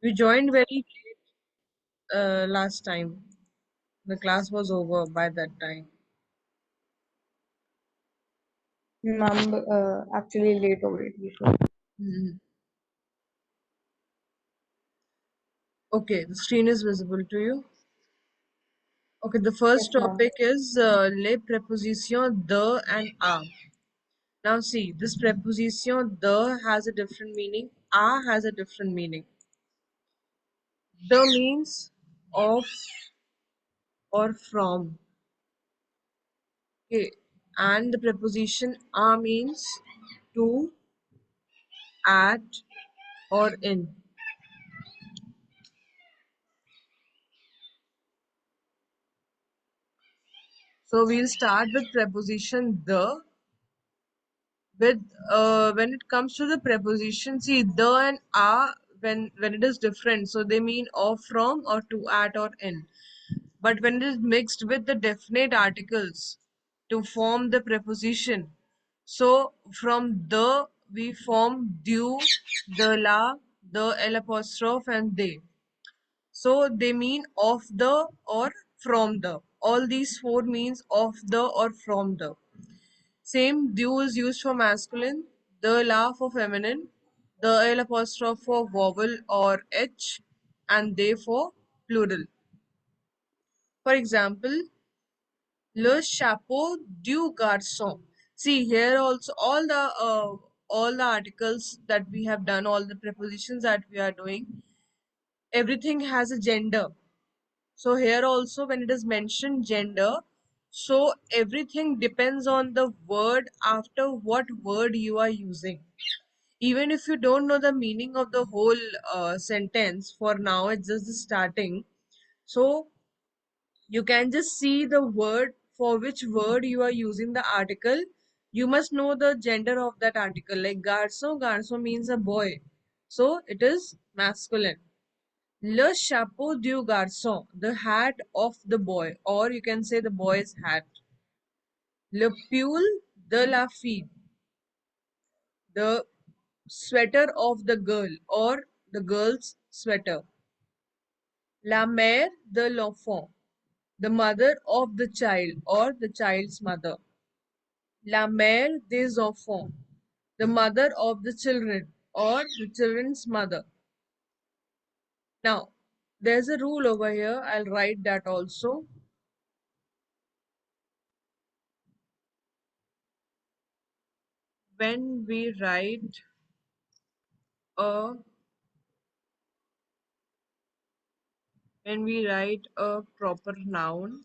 We joined very last time. The class was over by that time. I'm actually late already. So. Mhm. Okay, the screen is visible to you. Okay, the Yes, first ma'am. topic is les prepositions de and a. Now see, this preposition the has a different meaning, a has a different meaning. The means of or from. Okay, and the preposition a means to, at, or in. So we'll start with preposition the. With when it comes to the preposition, see the and a when it is different, so they mean of, from, or to, at, or in. But when it is mixed with the definite articles to form the preposition, so from the we form du, the la, the l apostrophe, and they. So they mean of the or from the. All these four means of the or from the. Same du is used for masculine, the la for feminine, the l apostrophe for vowel or h, and they for plural. For example, le chapeau du garçon. See here also all the articles that we have done, all the prepositions that we are doing, everything has a gender. So here also when it is mentioned gender, so everything depends on the word after what word you are using. Even if you don't know the meaning of the whole sentence, for now it's just the starting. So you can just see the word for which word you are using the article. You must know the gender of that article. Like garçon, garçon means a boy. So it is masculine. Le chapeau du garçon, the hat of the boy, or you can say the boy's hat. Le pull de la fille, the sweater of the girl, or the girl's sweater. La mère de l'enfant, the mother of the child, or the child's mother. La mère des enfants, the mother of the children, or the children's mother. Now, there's a rule over here. I'll write that also. When we write a proper noun,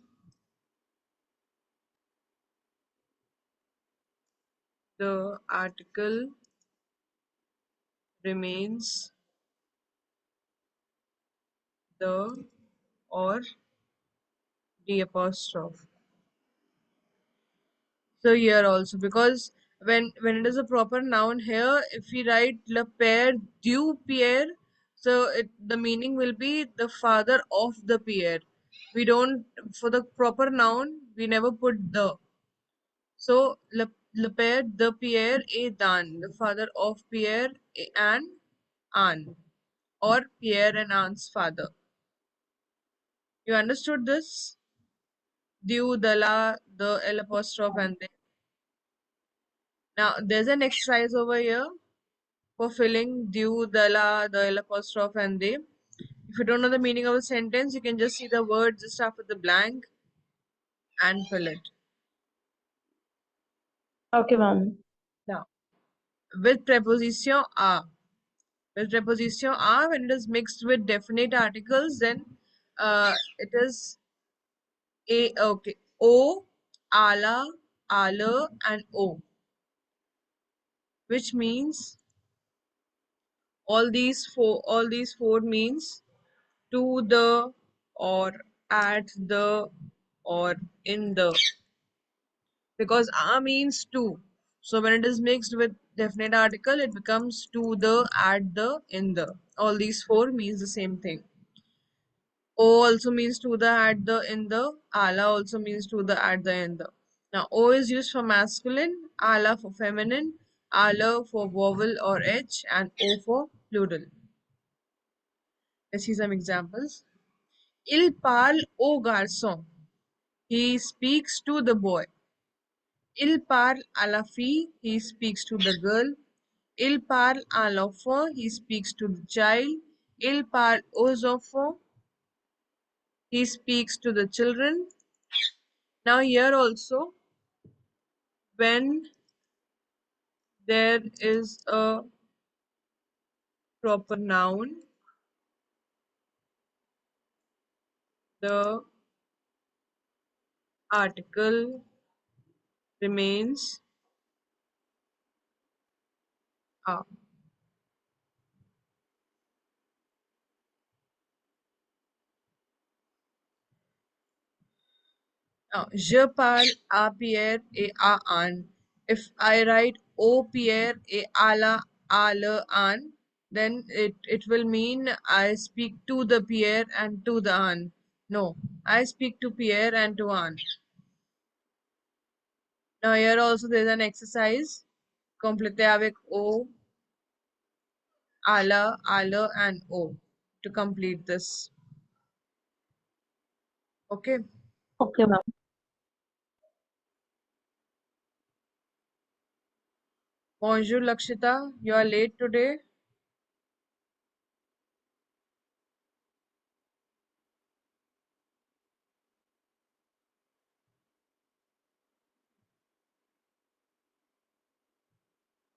the article remains the or the apostrophe. So here also, because when it is a proper noun here, if we write le père du Pierre, so the meaning will be the father of the Pierre. We don't, for the proper noun we never put the. So le père de Pierre et d'Anne, the father of Pierre and Anne, or Pierre and Anne's father. You understood this? Du, the la, the l apostrophe, and the. Now there's an exercise over here for filling du, the la, the l apostrophe, and the. If you don't know the meaning of a sentence, you can just see the word just after the blank and fill it. Okay, ma'am. Now, with preposition a. With preposition a, when it is mixed with definite articles, then it is a, okay, o, ala, ale, and o, which means all these four means to the, or at the, or in the, because a means to. So when it is mixed with definite article, it becomes to the, at the, in the. All these four means the same thing. O also means to the, at the, in the. Ala also means to the, at the, in the. Now O is used for masculine, ala for feminine, ala for vowel or h, and O for plural. Let's see some examples. Il parle au garçon. He speaks to the boy. Il parle à la fille. He speaks to the girl. Il parle à l'enfant. He speaks to the child. Il parle aux enfants. He speaks to the children. Now here also, when there is a proper noun, the article remains a. Now, je parle à Pierre et à Anne. If I write au Pierre et à le Anne, then it will mean I speak to the Pierre and to the Anne. No, I speak to Pierre and to Anne. Now here also there is an exercise. Complétez avec O, à le and O to complete this. Okay. Okay, ma'am. Bonjour Lakshita, you are late today.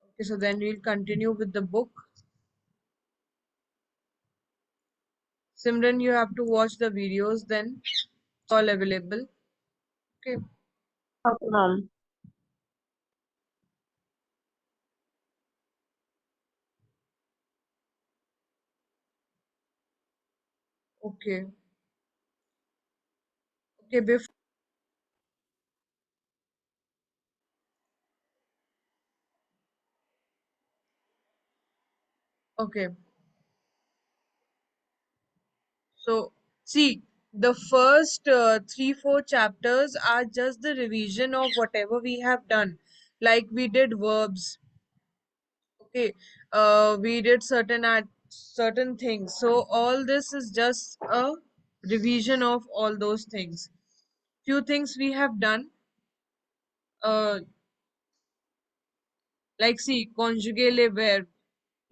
Okay, so then we'll continue with the book. Simran, you have to watch the videos then. It's all available. Okay. Okay, ma'am. Okay. Okay. Before. Okay. So see, the first 3-4 chapters are just the revision of whatever we have done. Like we did verbs. Okay. We did certain things. So all this is just a revision of all those things. Few things we have done. Uh, like see, conjugale verb.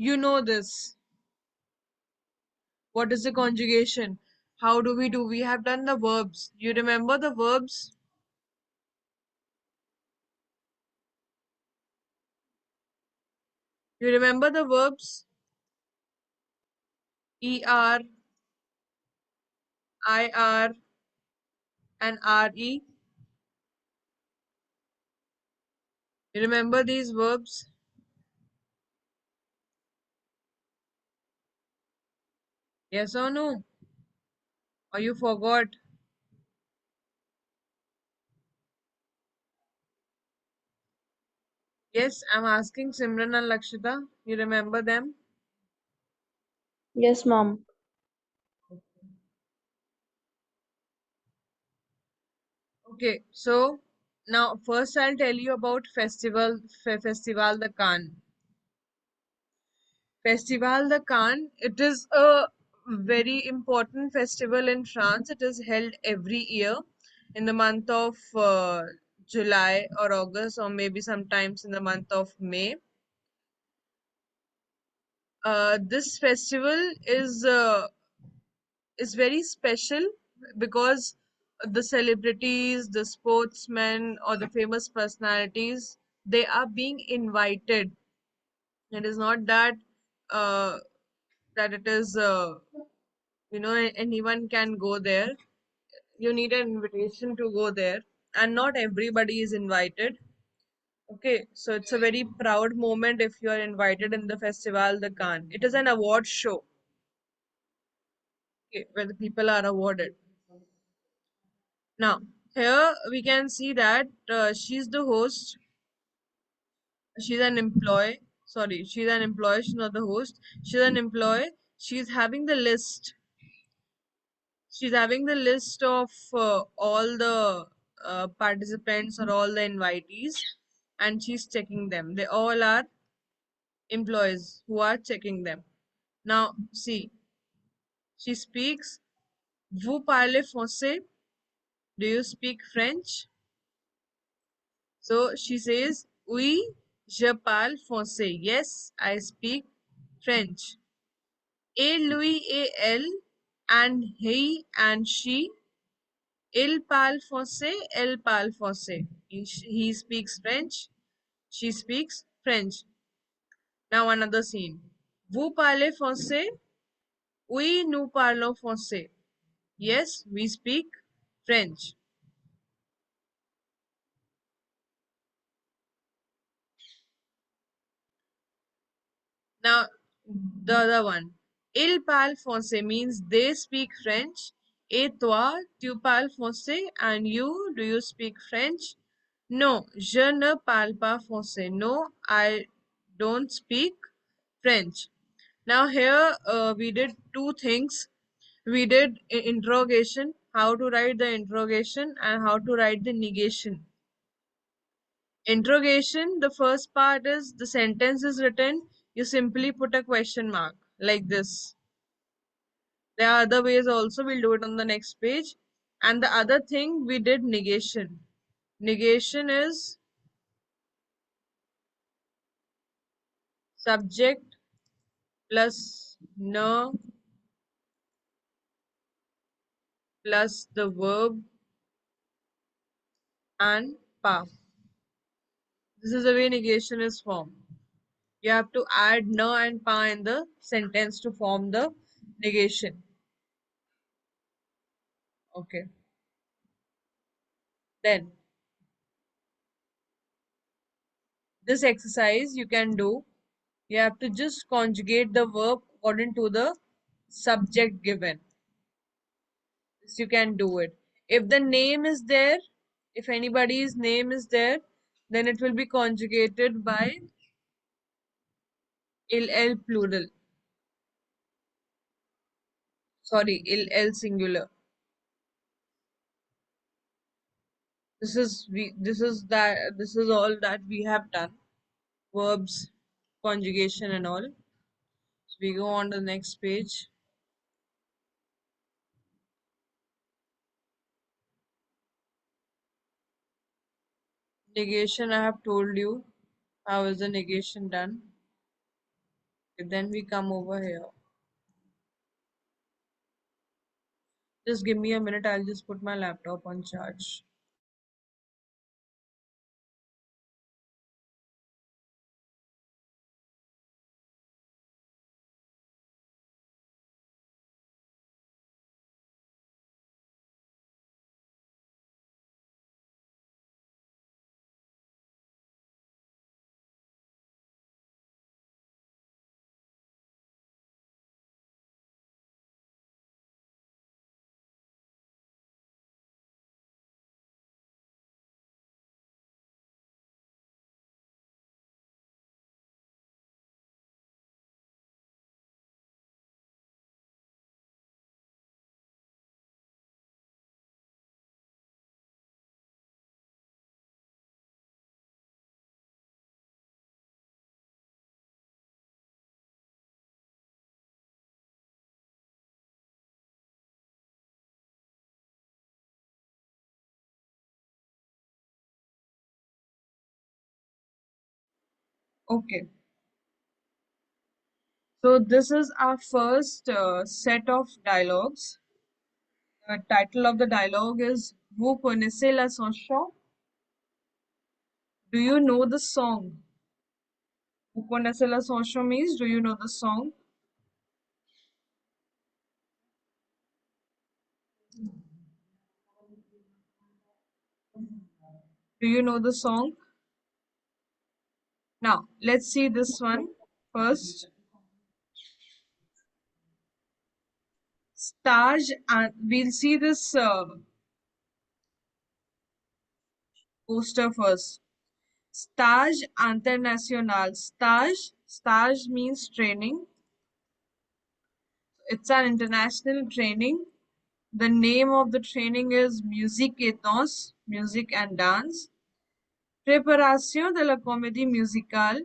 You know this. What is the conjugation? How do we do? We have done the verbs. You remember the verbs? You remember the verbs? ER, IR, and RE. You remember these verbs? Yes or no? Or you forgot? Yes, I'm asking Simran and Lakshita. You remember them? Yes, ma'am. Okay, so now first I'll tell you about Festival de Cannes. Festival de Cannes, it is a very important festival in France. It is held every year in the month of July or August, or maybe sometimes in the month of May. This festival is very special because the celebrities, the sportsmen, or the famous personalities, they are being invited. It is not that uh, that it is anyone can go there. You need an invitation to go there, and not everybody is invited. Okay, so it's a very proud moment if you are invited in the Festival de Cannes. It is an award show, okay, where the people are awarded. Now here we can see that she's the host. She's an employee. Sorry, she's an employee. She's not the host. She's an employee. She's having the list. She's having the list of all the participants or all the invitees, and she's checking them. They all are employees who are checking them. Now see, She speaks, vous parlez français? Do you speak French? So she says, oui, je parle français. Yes, I speak French. Et lui et elle, and he and she, il parle français, elle parle français. He speaks French, she speaks French. Now another scene. Vous parlez français? Oui, nous parlons français. Yes, we speak French. Now, the other one. Il parle français means they speak French. Et toi, tu parles français? And you, do you speak French? No, je ne parle pas français. No, I don't speak French. Now here we did two things. We did interrogation, how to write the interrogation and how to write the negation. Interrogation, the first part is the sentence is written, you simply put a question mark like this. There are other ways also, we'll do it on the next page. And the other thing we did negation. Negation is subject plus ne plus the verb and pa. This is the way negation is formed. You have to add na and pa in the sentence to form the negation. Okay. Then this exercise you can do. You have to just conjugate the verb according to the subject given. This you can do it. If the name is there, if anybody's name is there, then it will be conjugated by il plural. Sorry, il singular. This is all that we have done. Verbs, conjugation and all. So we go on to the next page. Negation, I have told you how is the negation done. Okay, then we come over here. Just give me a minute, I'll just put my laptop on charge. Okay, so this is our first set of dialogues. The title of the dialogue is Vous connaissez la chanson? Do you know the song? Vous connaissez la chanson means do you know the song? Do you know the song? Now, let's see this one first. Stage, and we'll see this poster first. Stage international. Stage means training. It's an international training. The name of the training is Musique et Danse, Music and Dance. Préparation de la comédie musicale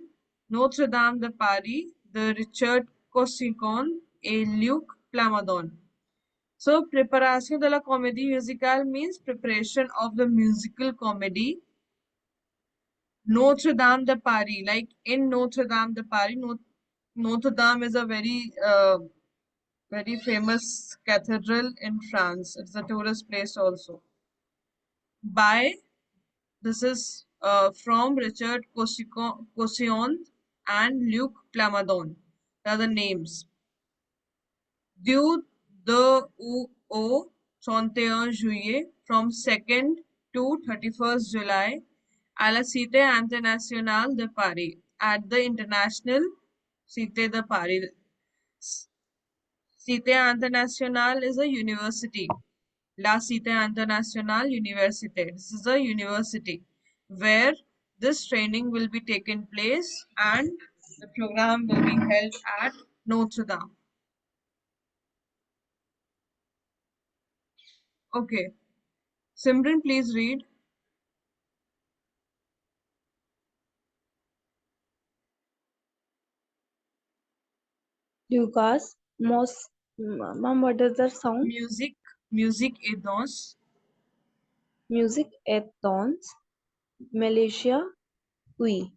Notre-Dame de Paris de Richard Cossicon et Luc Plamondon. So, preparación de la comédie musicale means preparation of the musical comedy. Notre Dame de Paris, like in Notre Dame de Paris, Notre Dame is a very famous cathedral in France. It's a tourist place also. By This is from Richard Cossion and Luc Plamondon. They are the names. Du de au 31 juillet, from 2nd to 31st July, à la Cité Internationale de Paris, at the International Cité de Paris. Cité Internationale is a university. La Cité Internationale Université. This is a university where this training will be taken place and the program will be held at Notre Dame. Okay. Simran, please read. Lucas, ma'am, what is the song? Music, music et danse. Music et danse. Malaysia, oui.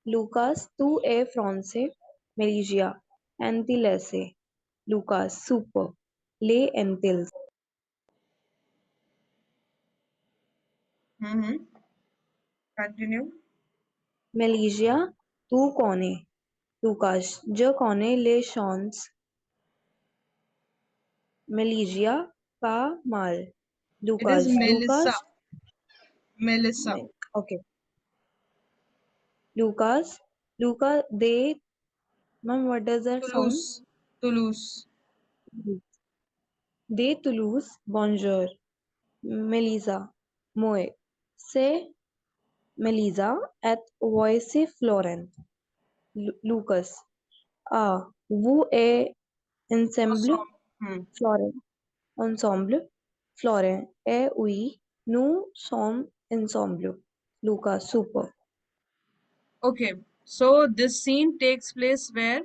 Lucas, tu es français. Malaysia, Antilles. Lucas, super. Les Antilles. Mm-hmm. Continue. Malaysia, tu connais. Lucas, je connais les chansons. Malaysia, pas mal. It is Lucas, Melissa. Lucas, Melissa. okay. Lucas, Lucas, ma'am, what does that sound? Toulouse. Toulouse. De Toulouse, bonjour. Melissa, moi. C'est Melissa at Voici Florent. Lucas, ah, vous et ensemble, Ensemble. Hmm. Florent. Ensemble, Florent. Et oui, nous sommes ensemble. Lucas, super. Okay, so this scene takes place where?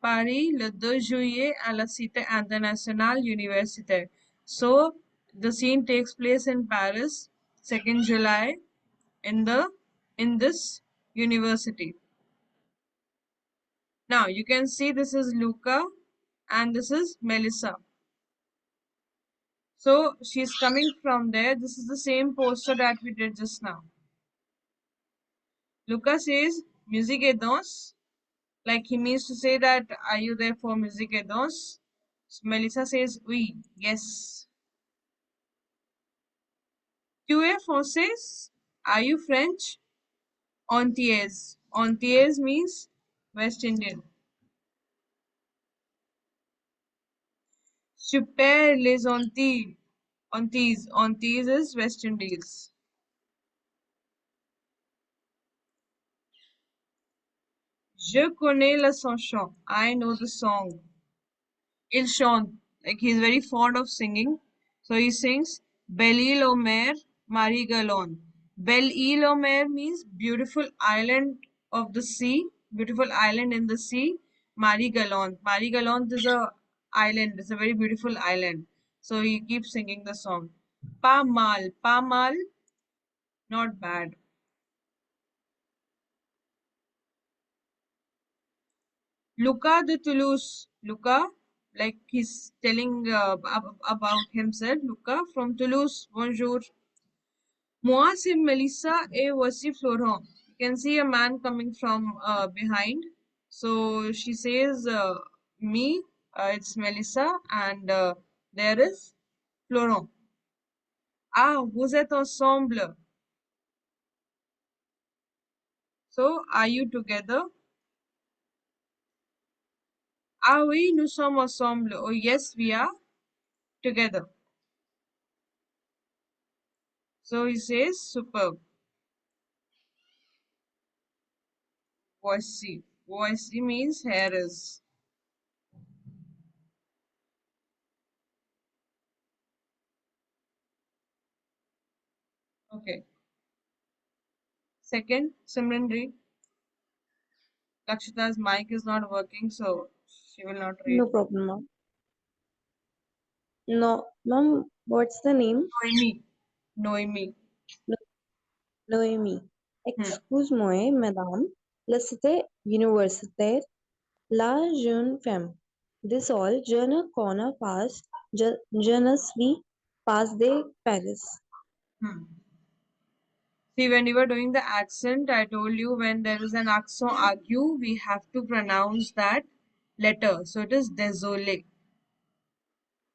Paris, le 2 juillet à la Cité Internationale Universitaire. So the scene takes place in Paris, 2nd July, in this university. Now you can see this is Luca and this is Melissa. So she's coming from there. This is the same poster that we did just now. Luca says, musique et danse. Like he means to say that, are you there for musique et danse? So Melissa says, oui, yes. Tu es française? Are you French? Antillaise. Antillaise means West Indian. Super les Antilles. Antilles. Antilles is West Indies. Je connais la chanson. I know the song. Il chante, like he's very fond of singing. So he sings Belle-Île-aux-Mers, Marie-Galante. Belle-Île-aux-Mers means beautiful island of the sea, beautiful island in the sea. Marie-Galante. Marie-Galante is a island, it's a very beautiful island. So he keeps singing the song. Pas mal, not bad. Luca de Toulouse. Luca, like he's telling about himself. Luca from Toulouse. Bonjour. Moi, c'est Melissa et voici Florent. You can see a man coming from behind. So she says, me, it's Melissa, and there is Florent. Ah, vous êtes ensemble. So, are you together? Ah oui, nous sommes ensemble. Oh yes, we are together. So he says, superb. Voici. Voici means here is. Okay. Second, Simran read. Lakshita's mic is not working, so she will not read. No problem, ma'am. No, ma'am, what's the name? Noemi. Noemi. No, Noemi. Hmm. Excuse-moi, madame. La cité universitaire, la jeune femme. This all, je ne connais pas, je ne suis pas de Paris. Hmm. See, when you were doing the accent, I told you when there is an accent aigu, we have to pronounce that letter. So it is désolé.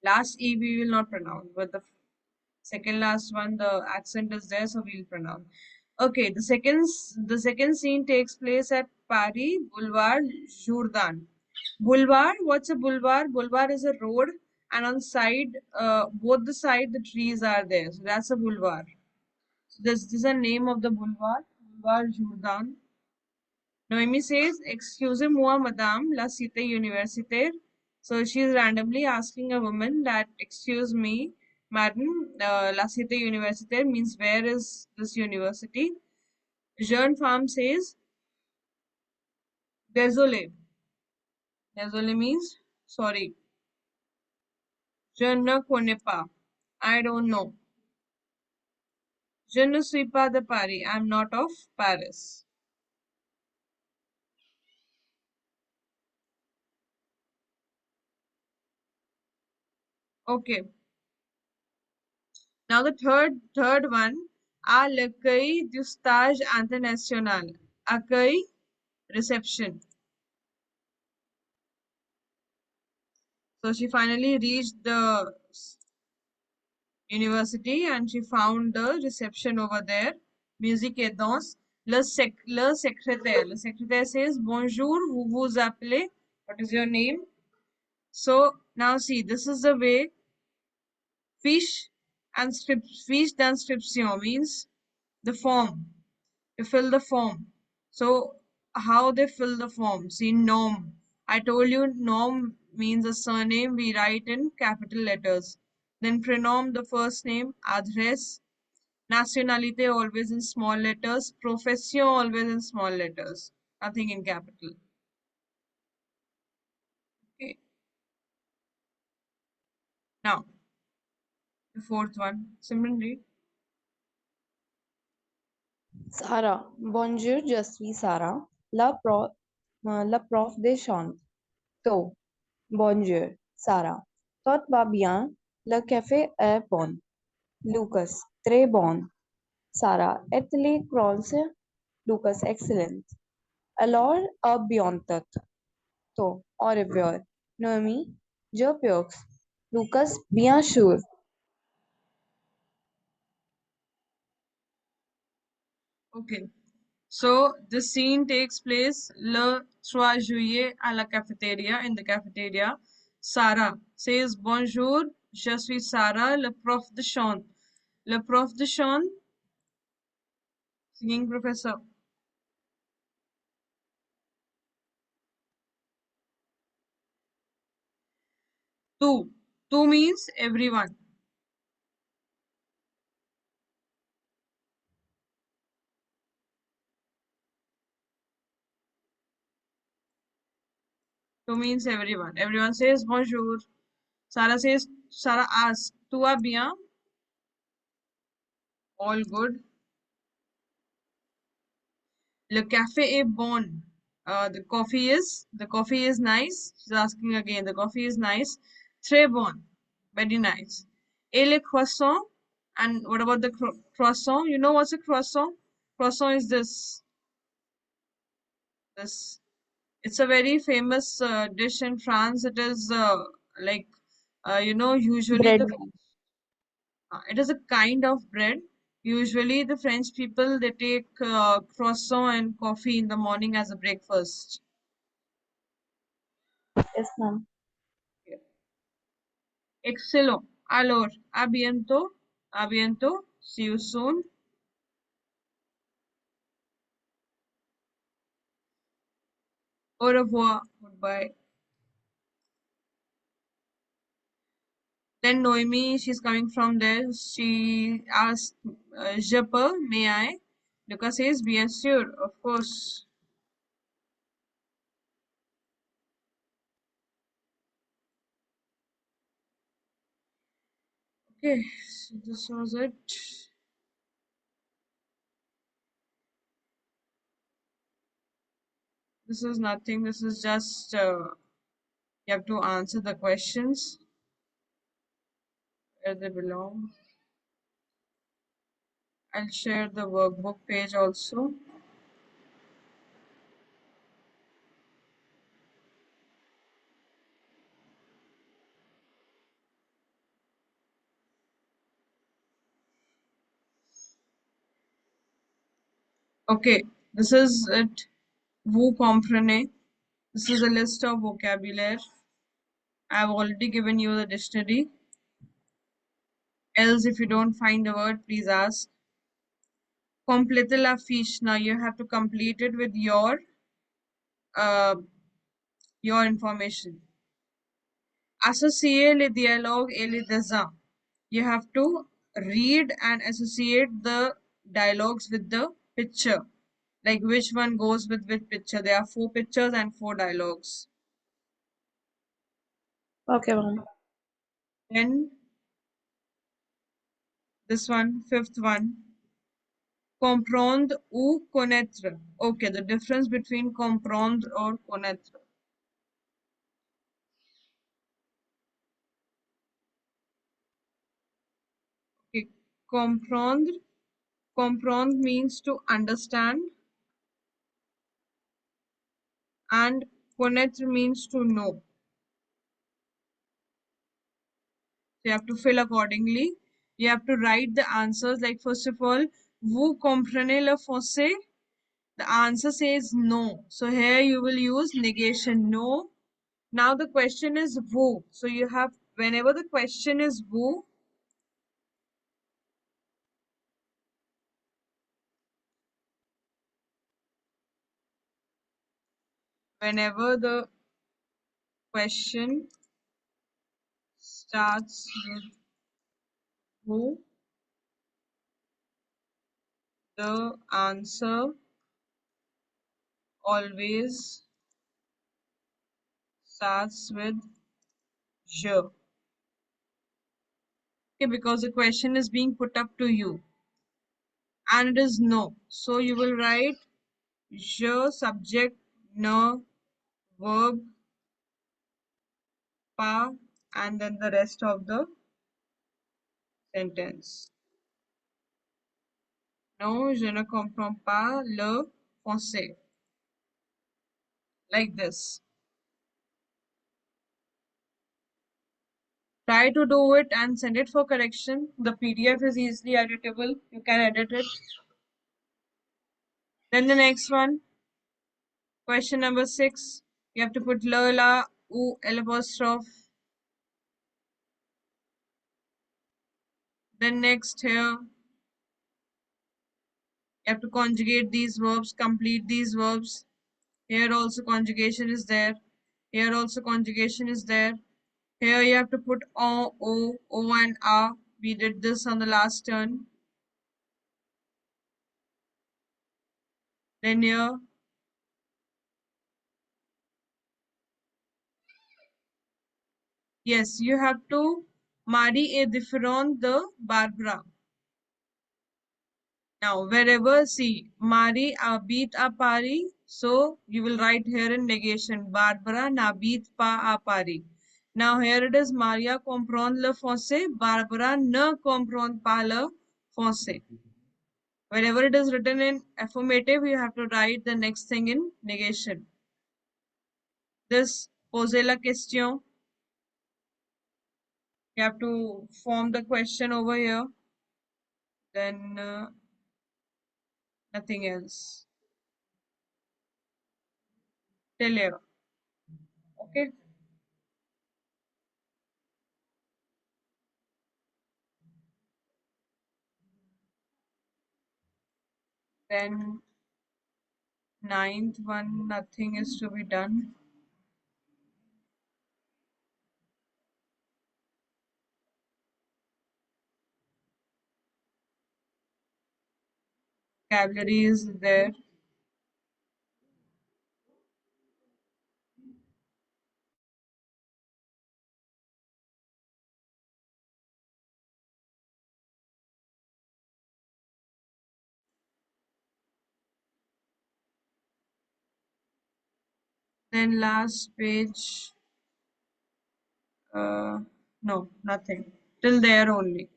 Last E we will not pronounce, but the second last one, the accent is there, so we'll pronounce. Okay, the second scene takes place at Paris Boulevard Jourdan. Boulevard, what's a boulevard? Boulevard is a road, and on side, both the side the trees are there. So that's a boulevard. So this is a name of the boulevard, Boulevard Jourdan. Noemi says, Excusez-moi, madame, la cité universitaire. So she's randomly asking a woman that, excuse me, madam, la cité universitaire means where is this university? Jeune femme says, désolé. Désolé means sorry. Je ne connais pas. I don't know. Je ne suis pas de Paris. I'm not of Paris. Okay. Now the third one, à l'accueil du stage international. Accueil, reception. So she finally reached the university and she found the reception over there. Musique et danse. Le secrétaire. Le secrétaire says, Bonjour, vous vous appelez? What is your name? So now see, this is the way fiche and script, fiche d'inscription means the form. To fill the form. So how they fill the form? See, nom. I told you nom means a surname we write in capital letters. Then prenom, the first name, adresse, nationalité always in small letters, profession always in small letters, nothing in capital. Okay. Now, the fourth one, Simran read. Sarah. Bonjour, je suis Sarah, la prof de chant. So, bonjour, Sarah. Tout va bien? Le café est bon. Lucas. Très bon. Sarah. Et les croissants? Lucas. Excellent. Alors, à bientôt. So, au revoir. Noémie. Je peux. Lucas. Bien sûr. Okay. So the scene takes place le 3 juillet à la cafétéria, in the cafeteria. Sarah says bonjour, je suis Sarah, le prof de chant. Le prof de chant, singing professor. Two. Two means everyone. Two means everyone. Everyone says bonjour. Sarah asks, tu vas bien? All good. Le café est bon. The coffee is nice. She's asking again. The coffee is nice. Très bon. Very nice. Et le croissant? And what about the croissant? You know what's a croissant? Croissant is this. It's a very famous dish in France. It is like usually Bread. it is a kind of bread. Usually the French people they take croissant and coffee in the morning as a breakfast. Yes, ma'am. Excellent. Alors, à bientôt. À bientôt. See you soon. Au revoir. Goodbye. Then Noemi, she's coming from there. She asked, Je peux, may I? Lucas says, bien sûr, of course. Okay, so this was it. This is nothing. This is just you have to answer the questions where they belong. I'll share the workbook page also. Okay, this is it. Vous comprenez? This is a list of vocabulary. I've already given you the dictionary. Else, if you don't find a word, please ask. Complétez la fiche. Now you have to complete it with uh, your information. Associer les dialogues et les dessins. You have to read and associate the dialogues with the picture. Like which one goes with which picture. There are 4 pictures and 4 dialogues. Okay, ma'am. Then this one, fifth one. Comprendre ou connaître. Okay, the difference between comprendre or connaître. Okay, comprendre. Comprendre means to understand, and connaître means to know. So you have to fill accordingly. You have to write the answers. Like first of all, vous comprenez le français? The answer says no. So here you will use negation, no. Now the question is vous. So you have, whenever the question is vous, whenever the question starts with vous, the answer always starts with je. Okay, because the question is being put up to you and it is no. So you will write je, subject, ne, verb, pas, and then the rest of the sentence. Non, je ne comprends pas le français. Like this. Try to do it and send it for correction. The PDF is easily editable. You can edit it. Then the next one, question number 6. You have to put le, la, ou, l apostrophe. Then next here, you have to conjugate these verbs, complete these verbs. Here also conjugation is there. Here also conjugation is there. Here you have to put o and a. We did this on the last turn. Then here, yes, you have to marry a different the Barbara. Now, wherever see Mari abit apari, so you will write here in negation Barbara nabit pa apari. Now here it is Maria comprend le français, Barbara ne comprend pas le français. Whenever it is written in affirmative, you have to write the next thing in negation. This poser la question. You have to form the question over here. Then nothing else. Till here. Okay. Then ninth one, nothing is to be done. Vocabulary is there. Then last page, no, nothing. Till there only.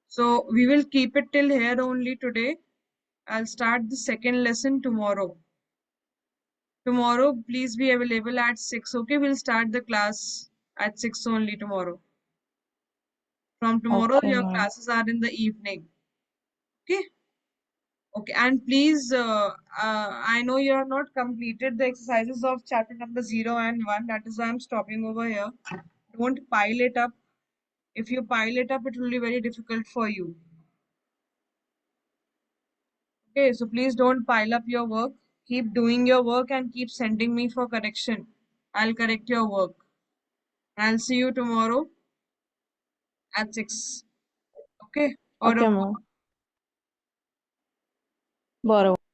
So we will keep it till here only today. I'll start the second lesson tomorrow. Tomorrow, please be available at 6. Okay, we'll start the class at 6 only tomorrow. From tomorrow, Okay, your ma'am. classes are in the evening. Okay. Okay, and please, I know you have not completed the exercises of chapter number 0 and 1. That is why I'm stopping over here. Don't pile it up. If you pile it up, it will be very difficult for you. Okay, so please don't pile up your work. Keep doing your work and keep sending me for correction. I'll correct your work. I'll see you tomorrow at 6. Okay? Or Okay, ma'am. बरोबर.